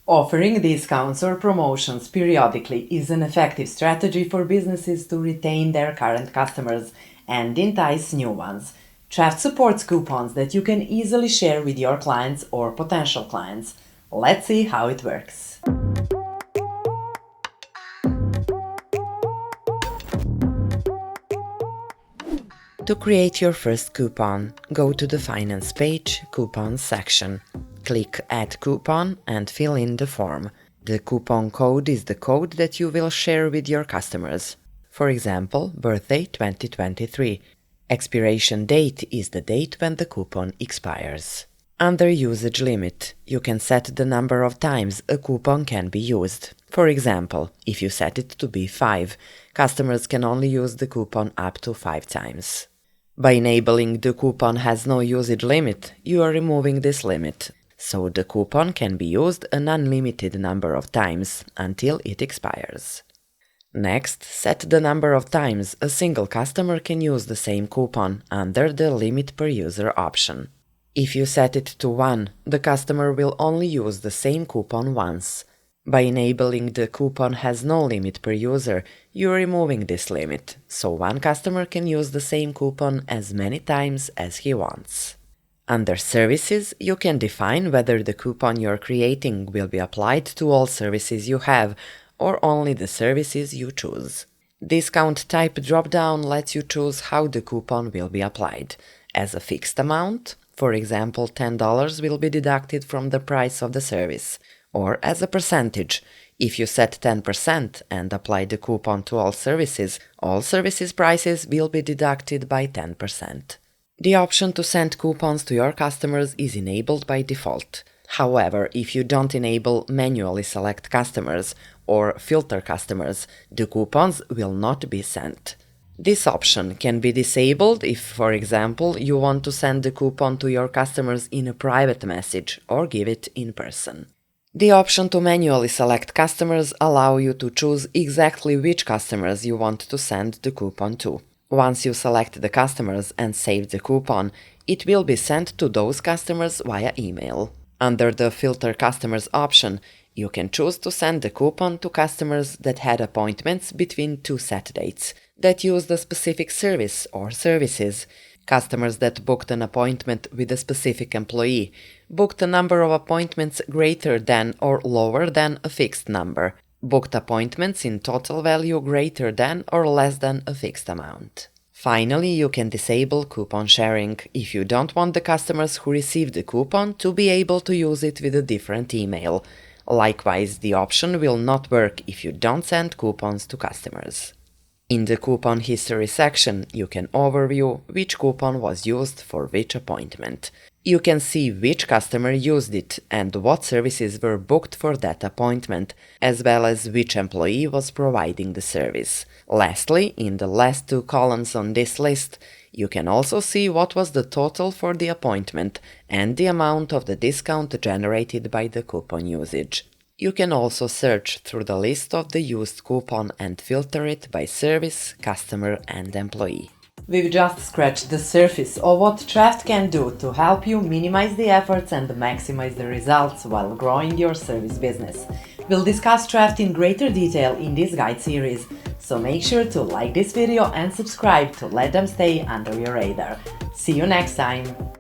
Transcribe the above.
Offering discounts or promotions periodically is an effective strategy for businesses to retain their current customers and entice new ones. Trafft supports coupons that you can easily share with your clients or potential clients. Let's see how it works. To create your first coupon, go to the Finance page, Coupons section. Click Add Coupon and fill in the form. The coupon code is the code that you will share with your customers. For example, birthday 2023. Expiration date is the date when the coupon expires. Under Usage Limit, you can set the number of times a coupon can be used. For example, if you set it to be 5, customers can only use the coupon up to 5 times. By enabling the coupon has no usage limit, you are removing this limit, so the coupon can be used an unlimited number of times until it expires. Next, set the number of times a single customer can use the same coupon under the Limit per User option. If you set it to 1, the customer will only use the same coupon once. By enabling the coupon has no limit per user, you are removing this limit, so one customer can use the same coupon as many times as he wants. Under Services, you can define whether the coupon you're creating will be applied to all services you have, or only the services you choose. Discount Type drop-down lets you choose how the coupon will be applied. As a fixed amount, for example, $10 will be deducted from the price of the service. Or as a percentage, if you set 10% and apply the coupon to all services prices will be deducted by 10%. The option to send coupons to your customers is enabled by default. However, if you don't enable Manually Select Customers or Filter Customers, the coupons will not be sent. This option can be disabled if, for example, you want to send the coupon to your customers in a private message or give it in person. The option to manually select customers allow you to choose exactly which customers you want to send the coupon to. Once you select the customers and save the coupon, it will be sent to those customers via email. Under the Filter Customers option, you can choose to send the coupon to customers that had appointments between 2 set dates, that used a specific service or services, customers that booked an appointment with a specific employee, booked a number of appointments greater than or lower than a fixed number, booked appointments in total value greater than or less than a fixed amount. Finally, you can disable coupon sharing if you don't want the customers who received the coupon to be able to use it with a different email. Likewise, the option will not work if you don't send coupons to customers. In the Coupon History section, you can overview which coupon was used for which appointment. You can see which customer used it and what services were booked for that appointment, as well as which employee was providing the service. Lastly, in the last 2 columns on this list, you can also see what was the total for the appointment and the amount of the discount generated by the coupon usage. You can also search through the list of the used coupon and filter it by service, customer, and employee. We've just scratched the surface of what Trafft can do to help you minimize the efforts and maximize the results while growing your service business. We'll discuss Trafft in greater detail in this guide series, so make sure to like this video and subscribe to let them stay under your radar. See you next time!